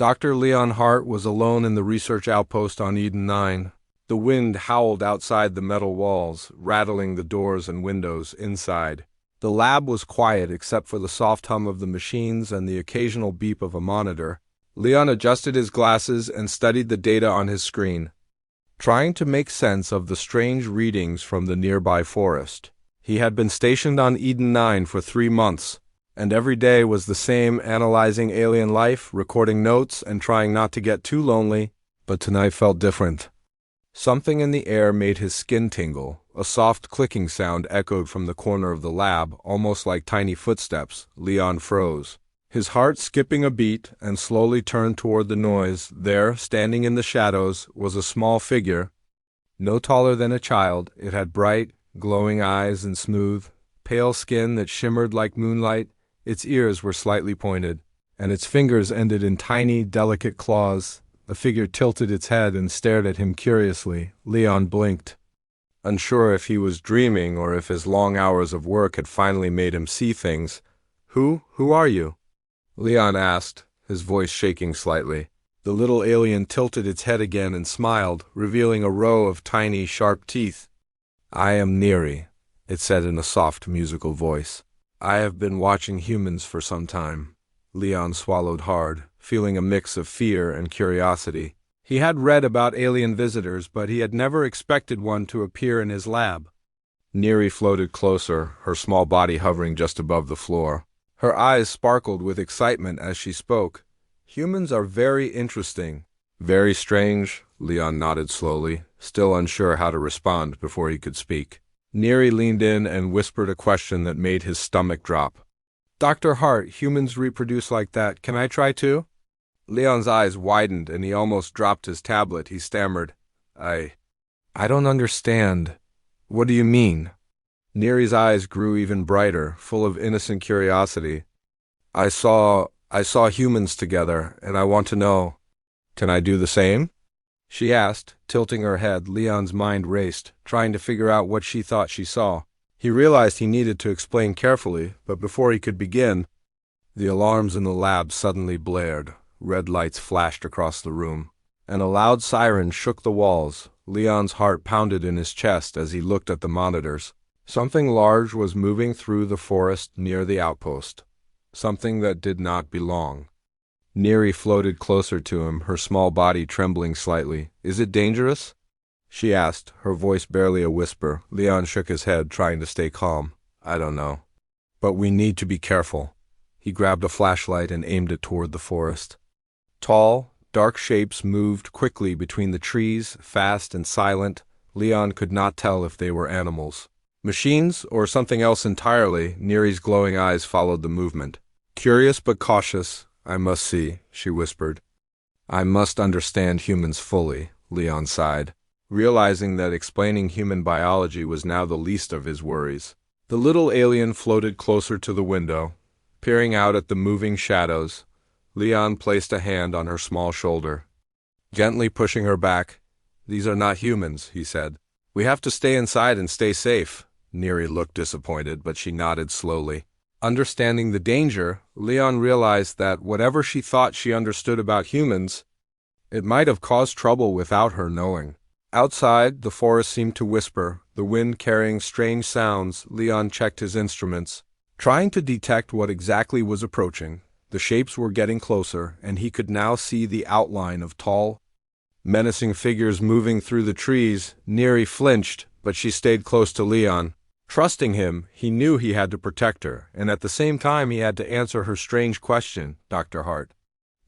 Dr. Leon Hart was alone in the research outpost on Eden 9. The wind howled outside the metal walls, rattling the doors and windows inside. The lab was quiet except for the soft hum of the machines and the occasional beep of a monitor. Leon adjusted his glasses and studied the data on his screen, trying to make sense of the strange readings from the nearby forest. He had been stationed on Eden 9 for 3 months, and every day was the same, analyzing alien life, recording notes, and trying not to get too lonely, but tonight felt different. Something in the air made his skin tingle. A soft clicking sound echoed from the corner of the lab, almost like tiny footsteps. Leon froze, his heart skipping a beat, and slowly turned toward the noise. There, standing in the shadows, was a small figure. No taller than a child, it had bright, glowing eyes and smooth, pale skin that shimmered like moonlight. Its ears were slightly pointed, and its fingers ended in tiny, delicate claws. The figure tilted its head and stared at him curiously. Leon blinked, unsure if he was dreaming or if his long hours of work had finally made him see things. Who are you?" Leon asked, his voice shaking slightly. The little alien tilted its head again and smiled, revealing a row of tiny, sharp teeth. "I am Niri," it said in a soft, musical voice. "I have been watching humans for some time." Leon swallowed hard, feeling a mix of fear and curiosity. He had read about alien visitors, but he had never expected one to appear in his lab. Niri floated closer, her small body hovering just above the floor. Her eyes sparkled with excitement as she spoke. "Humans are very interesting." "Very strange," Leon nodded slowly, still unsure how to respond before he could speak. Niri leaned in and whispered a question that made his stomach drop. "Dr. Hart, humans reproduce like that. Can I try too?" Leon's eyes widened and he almost dropped his tablet. He stammered, I don't understand. What do you mean?" Niri's eyes grew even brighter, full of innocent curiosity. I saw humans together, and I want to know, can I do the same?" she asked, tilting her head. Leon's mind raced, trying to figure out what she thought she saw. He realized he needed to explain carefully, but before he could begin, the alarms in the lab suddenly blared. Red lights flashed across the room, and a loud siren shook the walls. Leon's heart pounded in his chest as he looked at the monitors. Something large was moving through the forest near the outpost, something that did not belong. Niri floated closer to him, her small body trembling slightly. "Is it dangerous?" she asked, her voice barely a whisper. Leon shook his head, trying to stay calm. "I don't know. But we need to be careful." He grabbed a flashlight and aimed it toward the forest. Tall, dark shapes moved quickly between the trees, fast and silent. Leon could not tell if they were animals, machines, or something else entirely. Niri's glowing eyes followed the movement. "Curious but cautious, I must see," she whispered. "I must understand humans fully," Leon sighed, realizing that explaining human biology was now the least of his worries. The little alien floated closer to the window, peering out at the moving shadows. Leon placed a hand on her small shoulder, gently pushing her back. "These are not humans," he said. "We have to stay inside and stay safe." Niri looked disappointed, but she nodded slowly. Understanding the danger, Leon realized that whatever she thought she understood about humans, it might have caused trouble without her knowing. Outside, the forest seemed to whisper, the wind carrying strange sounds. Leon checked his instruments, trying to detect what exactly was approaching. The shapes were getting closer, and he could now see the outline of tall, menacing figures moving through the trees. Niri flinched, but she stayed close to Leon. Trusting him, he knew he had to protect her, and at the same time he had to answer her strange question. "Dr. Hart,"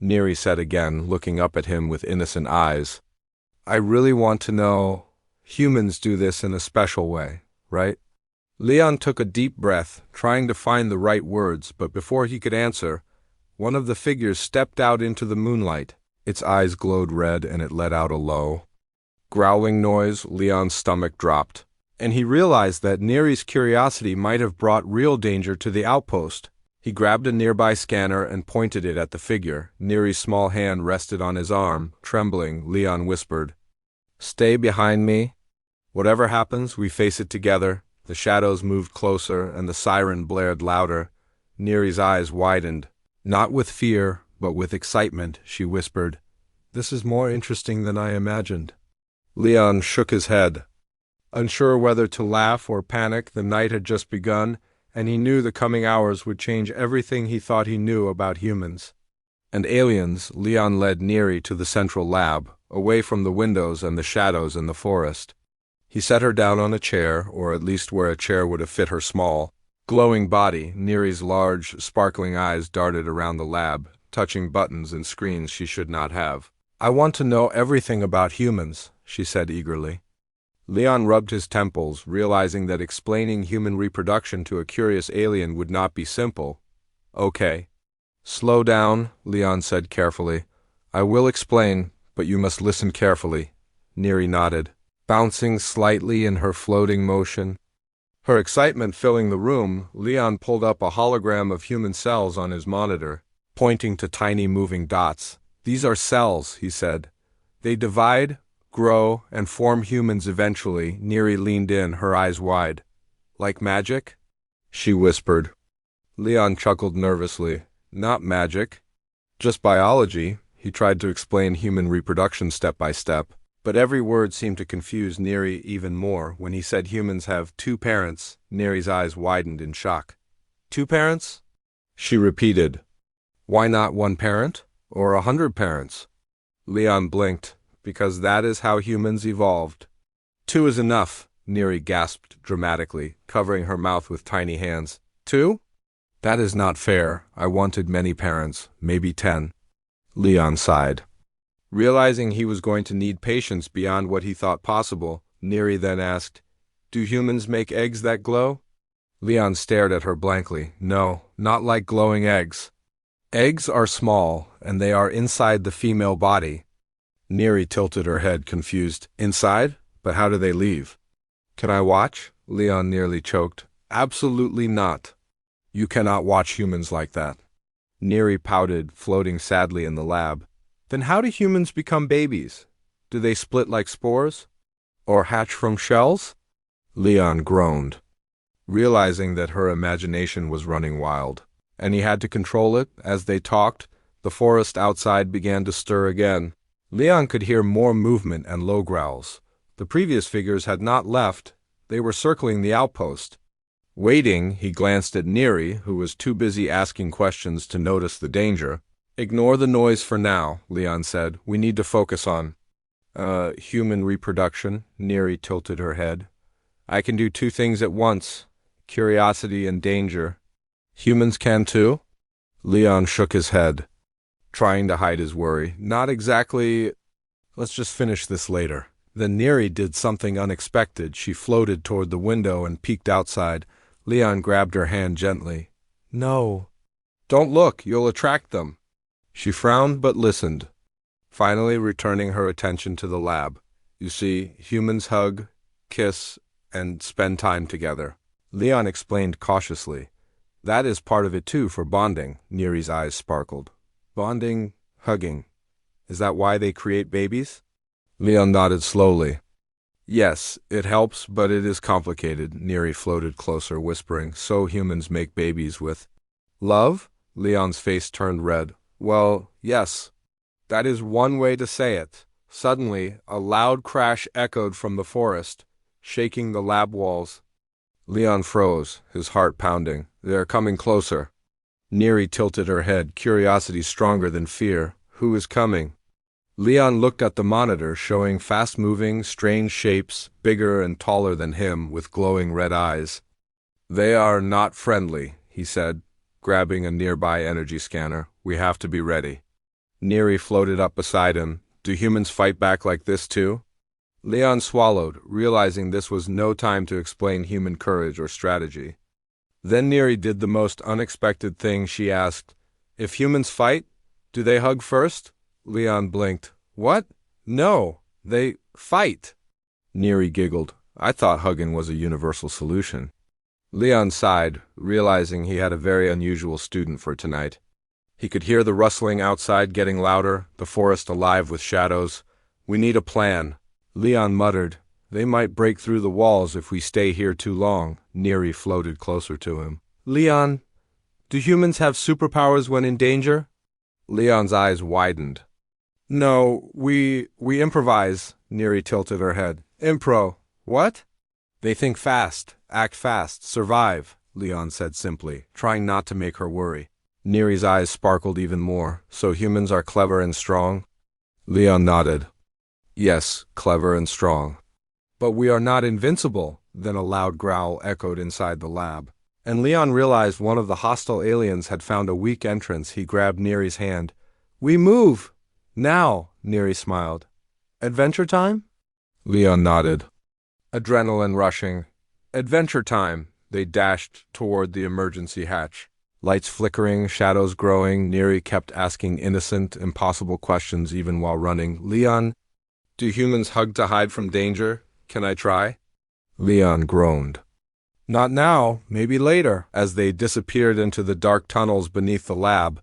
Niri said again, looking up at him with innocent eyes, "I really want to know, humans do this in a special way, right?" Leon took a deep breath, trying to find the right words, but before he could answer, one of the figures stepped out into the moonlight. Its eyes glowed red, and it let out a low, growling noise. Leon's stomach dropped, and he realized that Niri's curiosity might have brought real danger to the outpost. He grabbed a nearby scanner and pointed it at the figure. Niri's small hand rested on his arm. Trembling, Leon whispered, "Stay behind me. Whatever happens, we face it together." The shadows moved closer, and the siren blared louder. Niri's eyes widened, not with fear, but with excitement, she whispered, "This is more interesting than I imagined." Leon shook his head. Unsure whether to laugh or panic, the night had just begun, and he knew the coming hours would change everything he thought he knew about humans. And aliens, Leon led Niri to the central lab, away from the windows and the shadows in the forest. He set her down on a chair, or at least where a chair would have fit her small, glowing body. Niri's large, sparkling eyes darted around the lab, touching buttons and screens she should not have. "I want to know everything about humans," she said eagerly. Leon rubbed his temples, realizing that explaining human reproduction to a curious alien would not be simple. "Okay. Slow down," Leon said carefully. "I will explain, but you must listen carefully." Niri nodded, bouncing slightly in her floating motion. Her excitement filling the room, Leon pulled up a hologram of human cells on his monitor, pointing to tiny moving dots. "These are cells," he said. "They divide, grow, and form humans eventually." Niri leaned in, her eyes wide. "Like magic?" she whispered. Leon chuckled nervously. "Not magic. Just biology." He tried to explain human reproduction step by step, but every word seemed to confuse Niri even more. When he said humans have 2 parents, Niri's eyes widened in shock. "2 parents?" she repeated. "Why not 1 parent? Or 100 parents?" Leon blinked. "Because that is how humans evolved." "2 is enough," Niri gasped dramatically, covering her mouth with tiny hands. "2? That is not fair. I wanted many parents, maybe 10. Leon sighed. Realizing he was going to need patience beyond what he thought possible, Niri then asked, "Do humans make eggs that glow?" Leon stared at her blankly. "No, not like glowing eggs. Eggs are small, and they are inside the female body." Niri tilted her head, confused. "Inside? But how do they leave?" "Can I watch?" Leon nearly choked. "Absolutely not. You cannot watch humans like that." Niri pouted, floating sadly in the lab. "Then how do humans become babies? Do they split like spores? Or hatch from shells?" Leon groaned, realizing that her imagination was running wild, and he had to control it. As they talked, the forest outside began to stir again. Leon could hear more movement and low growls. The previous figures had not left. They were circling the outpost. Waiting, he glanced at Niri, who was too busy asking questions to notice the danger. "Ignore the noise for now," Leon said. "We need to focus on human reproduction." Niri tilted her head. "I can do 2 things at once, curiosity and danger." "Humans can too?" Leon shook his head, trying to hide his worry. "Not exactly. Let's just finish this later." Then Niri did something unexpected. She floated toward the window and peeked outside. Leon grabbed her hand gently. "No. Don't look. You'll attract them." She frowned but listened, finally returning her attention to the lab. "You see, humans hug, kiss, and spend time together." Leon explained cautiously. "That is part of it too for bonding." Niri's eyes sparkled. "Bonding, hugging. Is that why they create babies?" Leon nodded slowly. "Yes, it helps, but it is complicated." Niri floated closer, whispering, "So humans make babies with love?" Leon's face turned red. "Well, yes. That is one way to say it." Suddenly, a loud crash echoed from the forest, shaking the lab walls. Leon froze, his heart pounding. "They are coming closer." Niri tilted her head, curiosity stronger than fear. "Who is coming?" Leon looked at the monitor, showing fast-moving, strange shapes, bigger and taller than him, with glowing red eyes. "They are not friendly," he said, grabbing a nearby energy scanner. "We have to be ready." Niri floated up beside him. "Do humans fight back like this too?" Leon swallowed, realizing this was no time to explain human courage or strategy. Then Niri did the most unexpected thing. She asked, "If humans fight, do they hug first?" Leon blinked. "What? No, they fight." Niri giggled. "I thought hugging was a universal solution." Leon sighed, realizing he had a very unusual student for tonight. He could hear the rustling outside getting louder, the forest alive with shadows. "We need a plan." Leon muttered, "They might break through the walls if we stay here too long." Niri floated closer to him. "Leon, do humans have superpowers when in danger?" Leon's eyes widened. No, we improvise, Niri tilted her head. Impro. What? They think fast, act fast, survive, Leon said simply, trying not to make her worry. Niri's eyes sparkled even more. So humans are clever and strong? Leon nodded. Yes, clever and strong. But we are not invincible, then a loud growl echoed inside the lab. And Leon realized one of the hostile aliens had found a weak entrance. He grabbed Niri's hand. We move! Now, Niri smiled. Adventure time? Leon nodded. Adrenaline rushing. Adventure time. They dashed toward the emergency hatch. Lights flickering, shadows growing, Niri kept asking innocent, impossible questions even while running. Leon, do humans hug to hide from danger? Can I try? Leon groaned. Not now, maybe later. As they disappeared into the dark tunnels beneath the lab,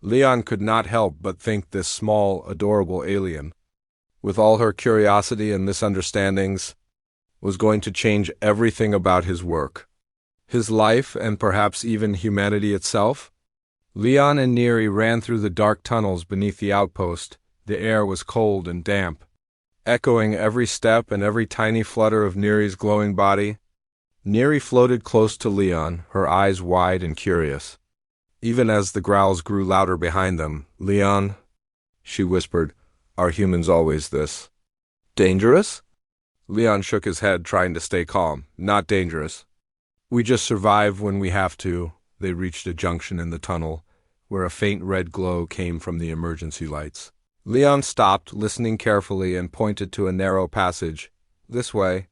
Leon could not help but think this small, adorable alien, with all her curiosity and misunderstandings, was going to change everything about his work, his life, and perhaps even humanity itself. Leon and Niri ran through the dark tunnels beneath the outpost. The air was cold and damp, echoing every step and every tiny flutter of Niri's glowing body. Niri floated close to Leon, her eyes wide and curious. Even as the growls grew louder behind them, Leon, she whispered, are humans always this dangerous? Leon shook his head, trying to stay calm. Not dangerous. We just survive when we have to. They reached a junction in the tunnel, where a faint red glow came from the emergency lights. Leon stopped, listening carefully, and pointed to a narrow passage. This way.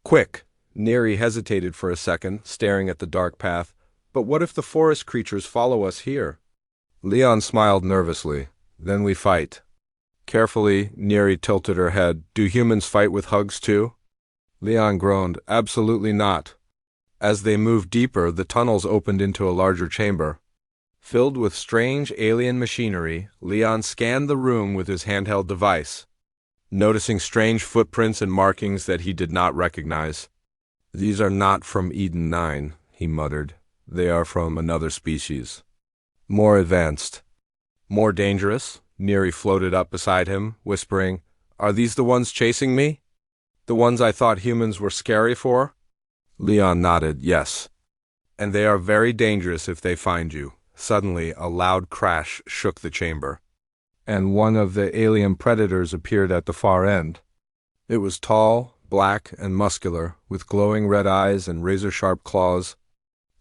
Quick! Niri hesitated for a second, staring at the dark path. But what if the forest creatures follow us here? Leon smiled nervously. Then we fight. Carefully, Niri tilted her head. Do humans fight with hugs too? Leon groaned. Absolutely not. As they moved deeper, the tunnels opened into a larger chamber. Filled with strange alien machinery, Leon scanned the room with his handheld device, noticing strange footprints and markings that he did not recognize. These are not from Eden 9, he muttered. They are from another species. More advanced. More dangerous? Niri floated up beside him, whispering, Are these the ones chasing me? The ones I thought humans were scary for? Leon nodded, yes. And they are very dangerous if they find you. Suddenly, a loud crash shook the chamber, and one of the alien predators appeared at the far end. It was tall, black, and muscular, with glowing red eyes and razor-sharp claws.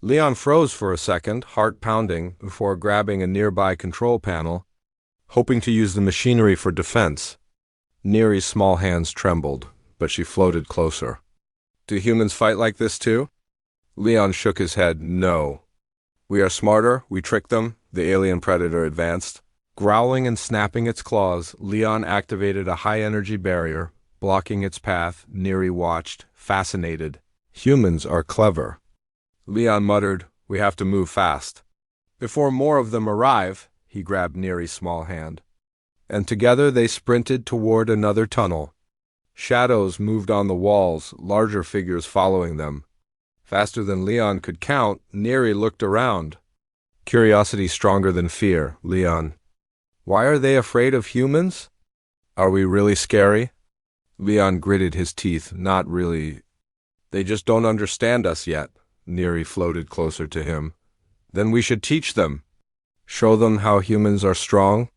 Leon froze for a second, heart pounding, before grabbing a nearby control panel, hoping to use the machinery for defense. Niri's small hands trembled, but she floated closer. Do humans fight like this too? Leon shook his head. No. We are smarter, we trick them, the alien predator advanced. Growling and snapping its claws, Leon activated a high-energy barrier, blocking its path. Niri watched, fascinated. Humans are clever. Leon muttered, we have to move fast. Before more of them arrive, he grabbed Niri's small hand. And together they sprinted toward another tunnel. Shadows moved on the walls, larger figures following them. Faster than Leon could count, Niri looked around. Curiosity stronger than fear. Leon, why are they afraid of humans? Are we really scary? Leon gritted his teeth. Not really. They just don't understand us yet. Niri floated closer to him. Then we should teach them. Show them how humans are strong?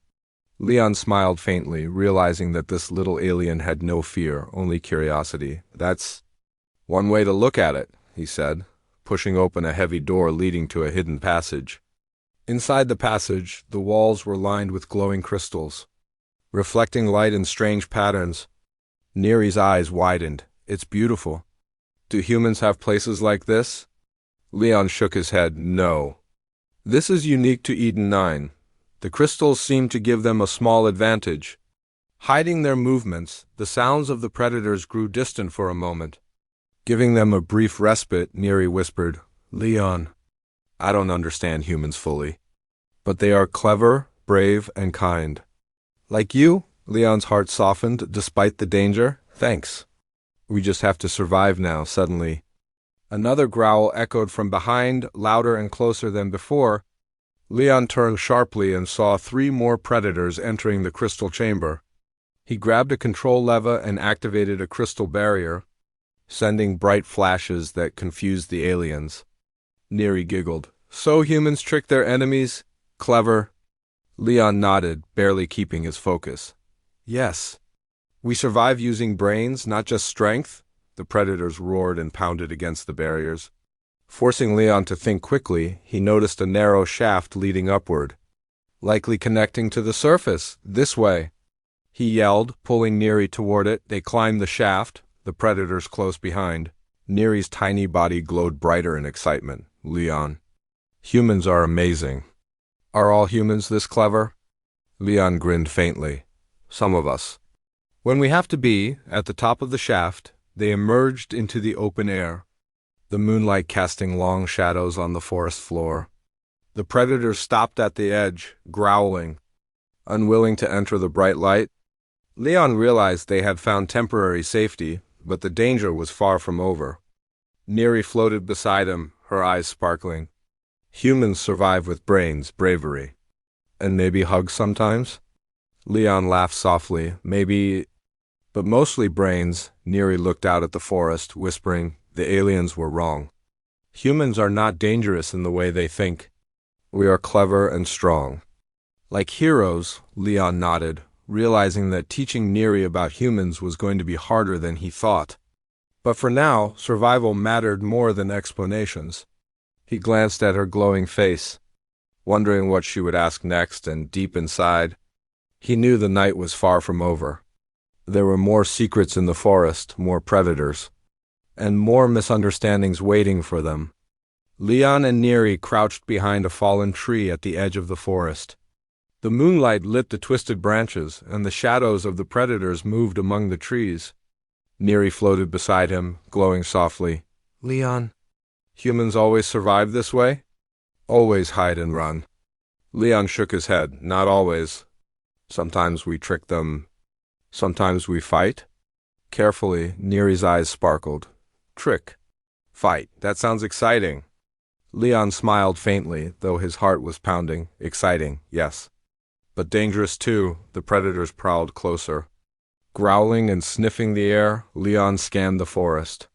Leon smiled faintly, realizing that this little alien had no fear, only curiosity. That's one way to look at it, he said, pushing open a heavy door leading to a hidden passage. Inside the passage, the walls were lined with glowing crystals, reflecting light in strange patterns. Niri's eyes widened. It's beautiful. Do humans have places like this? Leon shook his head. No. This is unique to Eden 9. The crystals seem to give them a small advantage. Hiding their movements, the sounds of the predators grew distant for a moment. Giving them a brief respite, Niri whispered, Leon, I don't understand humans fully, but they are clever, brave, and kind. Like you? Leon's heart softened despite the danger. Thanks. We just have to survive now. Suddenly, another growl echoed from behind, louder and closer than before. Leon turned sharply and saw 3 more predators entering the crystal chamber. He grabbed a control lever and activated a crystal barrier, sending bright flashes that confused the aliens. Niri giggled. So humans trick their enemies? Clever. Leon nodded, barely keeping his focus. Yes. We survive using brains, not just strength. The predators roared and pounded against the barriers. Forcing Leon to think quickly, he noticed a narrow shaft leading upward, likely connecting to the surface. This way. He yelled, pulling Niri toward it. They climbed the shaft, the predators close behind. Niri's tiny body glowed brighter in excitement. Leon. Humans are amazing. Are all humans this clever? Leon grinned faintly. Some of us. When we have to be, at the top of the shaft, they emerged into the open air, the moonlight casting long shadows on the forest floor. The predators stopped at the edge, growling, unwilling to enter the bright light. Leon realized they had found temporary safety, but the danger was far from over. Niri floated beside him, her eyes sparkling. Humans survive with brains, bravery. And maybe hugs sometimes? Leon laughed softly. Maybe, but mostly brains. Niri looked out at the forest, whispering, the aliens were wrong. Humans are not dangerous in the way they think. We are clever and strong. Like heroes, Leon nodded, realizing that teaching Niri about humans was going to be harder than he thought. But for now, survival mattered more than explanations. He glanced at her glowing face, wondering what she would ask next, and deep inside, he knew the night was far from over. There were more secrets in the forest, more predators, and more misunderstandings waiting for them. Leon and Niri crouched behind a fallen tree at the edge of the forest. The moonlight lit the twisted branches, and the shadows of the predators moved among the trees. Niri floated beside him, glowing softly. Leon, humans always survive this way? Always hide and run. Leon shook his head. Not always. Sometimes we trick them. Sometimes we fight. Carefully, Niri's eyes sparkled. Trick. Fight. That sounds exciting. Leon smiled faintly, though his heart was pounding. Exciting, yes. But dangerous too. The predators prowled closer. Growling and sniffing the air, Leon scanned the forest.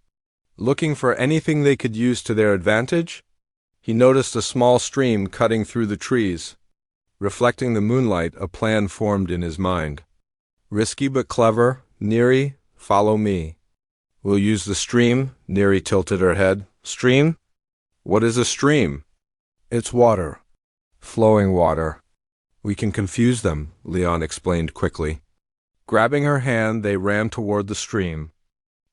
Looking for anything they could use to their advantage, he noticed a small stream cutting through the trees. Reflecting the moonlight, a plan formed in his mind. Risky but clever. Niri, follow me. We'll use the stream. Niri tilted her head. Stream? What is a stream? It's water. Flowing water. We can confuse them, Leon explained quickly. Grabbing her hand, they ran toward the stream.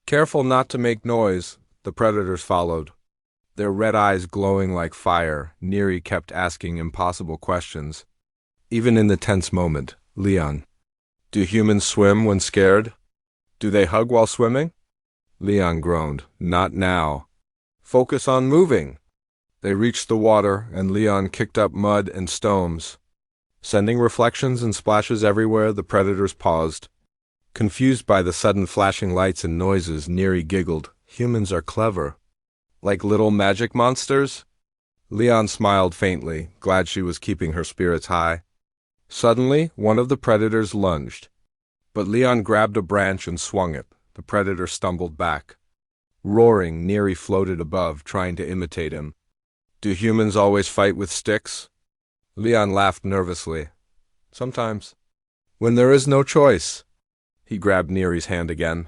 Careful not to make noise, the predators followed. Their red eyes glowing like fire, Niri kept asking impossible questions. Even in the tense moment, Leon. Do humans swim when scared? Do they hug while swimming? Leon groaned. Not now. Focus on moving. They reached the water, and Leon kicked up mud and stones. Sending reflections and splashes everywhere, the predators paused. Confused by the sudden flashing lights and noises, Niri giggled. Humans are clever. Like little magic monsters? Leon smiled faintly, glad she was keeping her spirits high. Suddenly, one of the predators lunged. But Leon grabbed a branch and swung it. The predator stumbled back. Roaring, Niri floated above, trying to imitate him. Do humans always fight with sticks? Leon laughed nervously. Sometimes. When there is no choice. He grabbed Niri's hand again.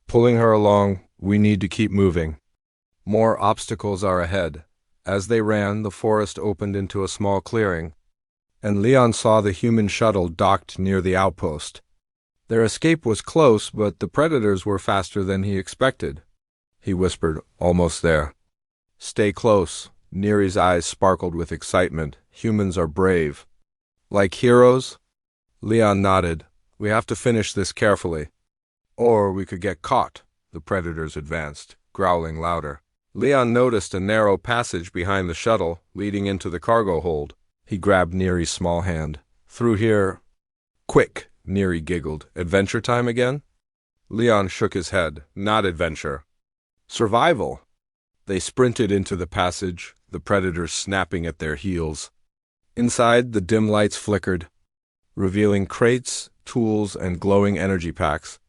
Pulling her along, we need to keep moving. More obstacles are ahead. As they ran, the forest opened into a small clearing, and Leon saw the human shuttle docked near the outpost. Their escape was close, but the predators were faster than he expected. He whispered, almost there. Stay close. Niri's eyes sparkled with excitement. Humans are brave. Like heroes? Leon nodded. We have to finish this carefully. Or we could get caught. The predators advanced, growling louder. Leon noticed a narrow passage behind the shuttle, leading into the cargo hold. He grabbed Niri's small hand. Through here. Quick, Niri giggled. Adventure time again? Leon shook his head. Not adventure. Survival. They sprinted into the passage, the predators snapping at their heels. Inside, the dim lights flickered, revealing crates, tools, and glowing energy packs.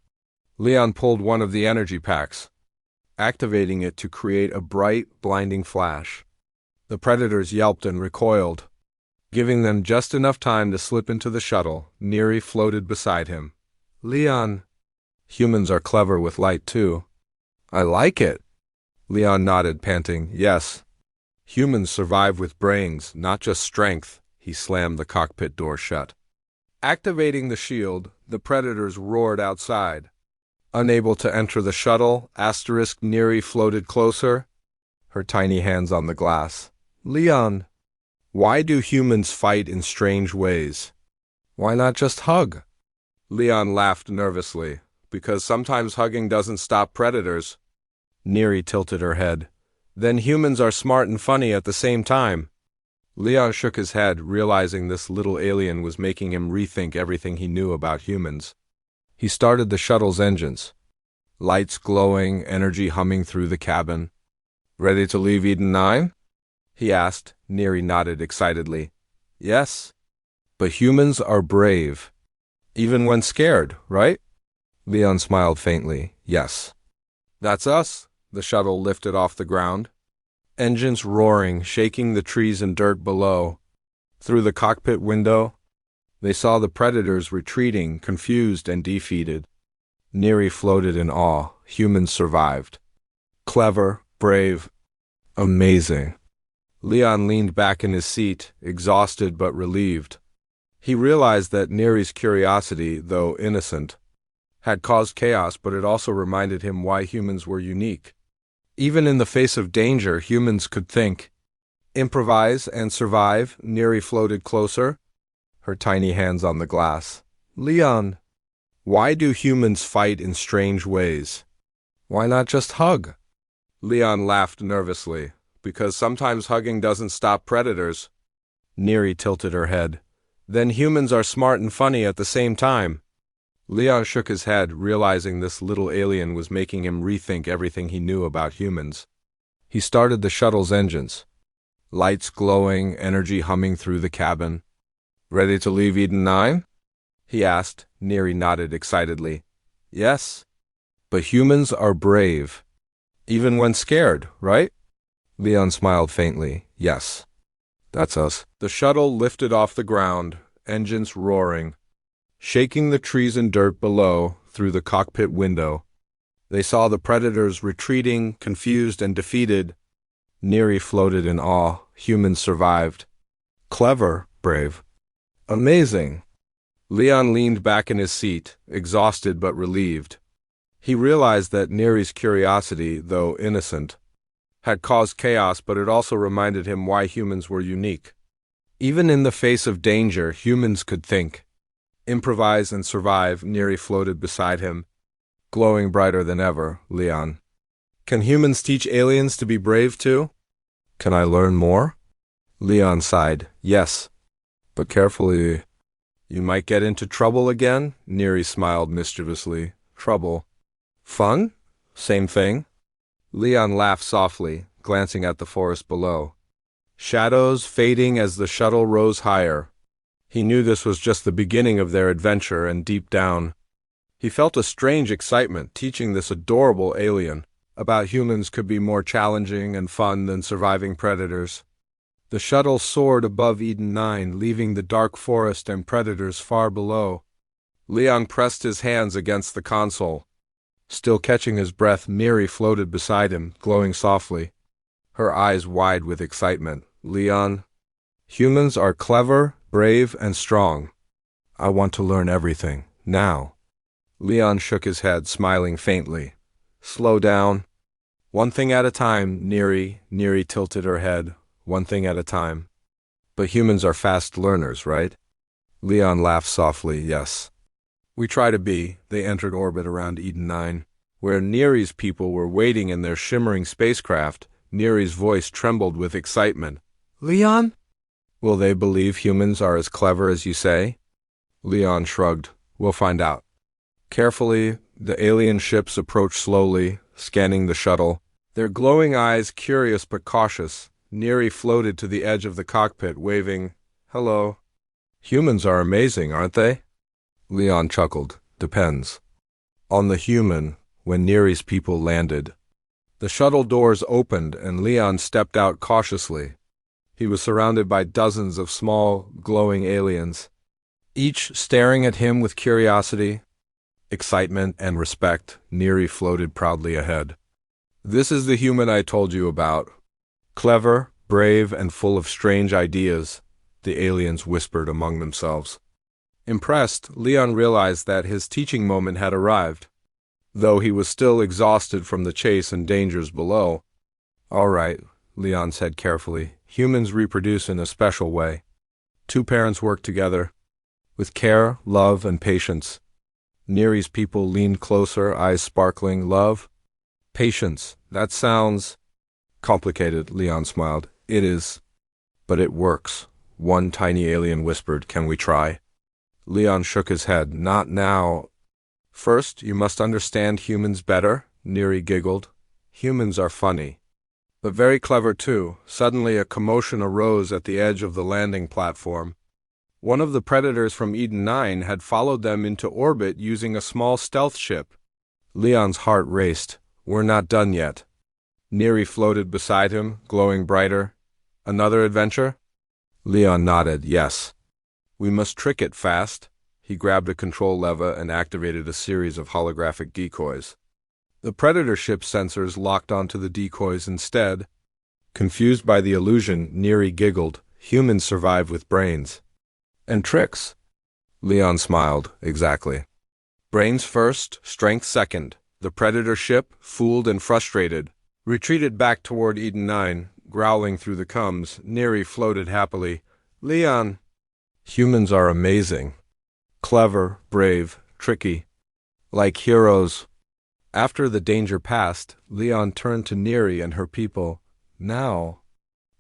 Leon pulled one of the energy packs, activating it to create a bright, blinding flash. The predators yelped and recoiled. Giving them just enough time to slip into the shuttle, Niri floated beside him. Leon, humans are clever with light too. I like it. Leon nodded, panting, yes. Humans survive with brains, not just strength. He slammed the cockpit door shut. Activating the shield, the predators roared outside. Unable to enter the shuttle, Niri floated closer, her tiny hands on the glass. Leon, why do humans fight in strange ways? Why not just hug? Leon laughed nervously. Because sometimes hugging doesn't stop predators. Niri tilted her head. Then humans are smart and funny at the same time. Leon shook his head, realizing this little alien was making him rethink everything he knew about humans. He started the shuttle's engines. Lights glowing, energy humming through the cabin. Ready to leave Eden 9? He asked. Niri nodded excitedly. Yes. But humans are brave. Even when scared, right? Leon smiled faintly. Yes. That's us. The shuttle lifted off the ground. Engines roaring, shaking the trees and dirt below. Through the cockpit window, they saw the predators retreating, confused and defeated. Niri floated in awe. Humans survived. Clever, brave, amazing. Leon leaned back in his seat, exhausted but relieved. He realized that Niri's curiosity, though innocent, had caused chaos, but it also reminded him why humans were unique. Even in the face of danger, humans could think, improvise, and survive. Niri floated closer, her tiny hands on the glass. Leon, why do humans fight in strange ways? Why not just hug? Leon laughed nervously. Because sometimes hugging doesn't stop predators. Niri tilted her head. Then humans are smart and funny at the same time. Leon shook his head, realizing this little alien was making him rethink everything he knew about humans. He started the shuttle's engines. Lights glowing, energy humming through the cabin. Ready to leave Eden 9? He asked. Niri nodded excitedly. Yes. But humans are brave. Even when scared, right? Leon smiled faintly. Yes. That's us. The shuttle lifted off the ground, engines roaring. Shaking the trees and dirt below through the cockpit window, they saw the predators retreating, confused and defeated. Niri floated in awe. Humans survived. Clever, brave, amazing. Leon leaned back in his seat, exhausted but relieved. He realized that Niri's curiosity, though innocent, had caused chaos, but it also reminded him why humans were unique. Even in the face of danger, humans could think, improvise, and survive. Niri floated beside him, glowing brighter than ever. Leon, can humans teach aliens to be brave too? Can I learn more? Leon sighed. Yes, but carefully. You might get into trouble again? Niri smiled mischievously. Trouble. Fun? Same thing. Leon laughed softly, glancing at the forest below. Shadows fading as the shuttle rose higher. He knew this was just the beginning of their adventure, and deep down, he felt a strange excitement teaching this adorable alien about humans could be more challenging and fun than surviving predators. The shuttle soared above Eden 9, leaving the dark forest and predators far below. Leon pressed his hands against the console. Still catching his breath, Niri floated beside him, glowing softly, her eyes wide with excitement. Leon, humans are clever, brave, and strong. I want to learn everything, now. Leon shook his head, smiling faintly. Slow down. One thing at a time, Niri. Niri tilted her head. One thing at a time. But humans are fast learners, right? Leon laughed softly. Yes. We try to be. They entered orbit around Eden 9, where Niri's people were waiting in their shimmering spacecraft. Niri's voice trembled with excitement. Leon? Will they believe humans are as clever as you say? Leon shrugged. We'll find out. Carefully, the alien ships approached slowly, scanning the shuttle. Their glowing eyes curious but cautious. Niri floated to the edge of the cockpit, waving, Hello. Humans are amazing, aren't they? Leon chuckled. Depends. On the human, when Niri's people landed. The shuttle doors opened and Leon stepped out cautiously. He was surrounded by dozens of small, glowing aliens, each staring at him with curiosity, excitement, and respect. Niri floated proudly ahead. This is the human I told you about. Clever, brave, and full of strange ideas, the aliens whispered among themselves. Impressed, Leon realized that his teaching moment had arrived, though he was still exhausted from the chase and dangers below. All right, Leon said carefully. Humans reproduce in a special way. Two parents work together, with care, love, and patience. Niri's people leaned closer, eyes sparkling. Love? Patience. That sounds complicated, Leon smiled. It is. But it works. One tiny alien whispered, Can we try? Leon shook his head. Not now. First, you must understand humans better, Niri giggled. Humans are funny, but very clever too. Suddenly a commotion arose at the edge of the landing platform. One of the predators from Eden 9 had followed them into orbit using a small stealth ship. Leon's heart raced. We're not done yet. Niri floated beside him, glowing brighter. Another adventure? Leon nodded. Yes. We must trick it fast. He grabbed a control lever and activated a series of holographic decoys. The predator ship's sensors locked onto the decoys instead. Confused by the illusion, Niri giggled. Humans survive with brains. And tricks. Leon smiled. Exactly. Brains first, strength second. The predator ship, fooled and frustrated, retreated back toward Eden 9, growling through the cums. Niri floated happily. Leon. Humans are amazing. Clever, brave, tricky. Like heroes. After the danger passed, Leon turned to Niri and her people. Now,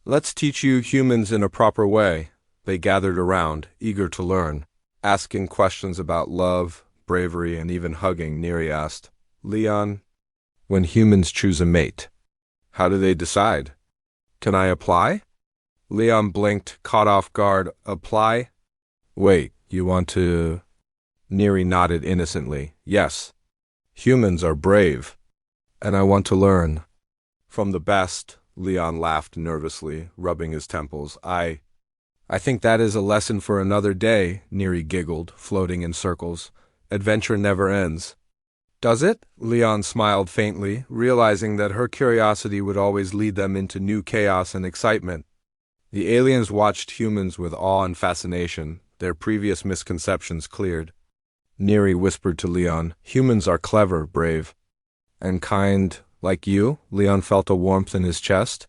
let's teach you humans in a proper way. They gathered around, eager to learn, asking questions about love, bravery, and even hugging. Niri asked, Leon, when humans choose a mate, how do they decide? Can I apply? Leon blinked, caught off guard. Apply? Wait, you want to? Niri nodded innocently. Yes. Humans are brave, and I want to learn. From the best, Leon laughed nervously, rubbing his temples. I think that is a lesson for another day, Niri giggled, floating in circles. Adventure never ends. Does it? Leon smiled faintly, realizing that her curiosity would always lead them into new chaos and excitement. The aliens watched humans with awe and fascination, their previous misconceptions cleared. Niri whispered to Leon, Humans are clever, brave, and kind, like you. Leon felt a warmth in his chest,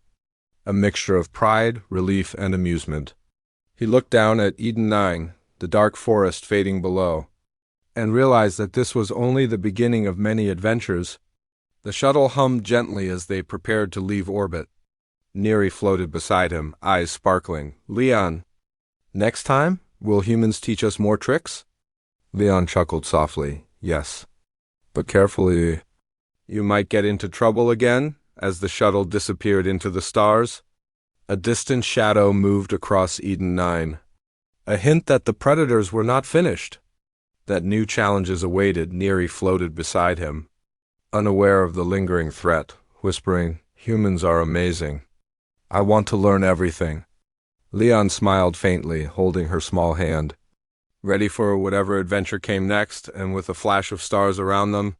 a mixture of pride, relief, and amusement. He looked down at Eden 9, the dark forest fading below, and realized that this was only the beginning of many adventures. The shuttle hummed gently as they prepared to leave orbit. Niri floated beside him, eyes sparkling. Leon, next time, will humans teach us more tricks? Leon chuckled softly. Yes. But carefully. You might get into trouble again, as the shuttle disappeared into the stars. A distant shadow moved across Eden 9. A hint that the predators were not finished. That new challenges awaited. Niri floated beside him, unaware of the lingering threat, whispering, Humans are amazing. I want to learn everything. Leon smiled faintly, holding her small hand. Ready for whatever adventure came next, and with a flash of stars around them,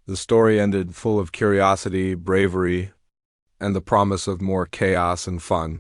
the story ended full of curiosity, bravery, and the promise of more chaos and fun.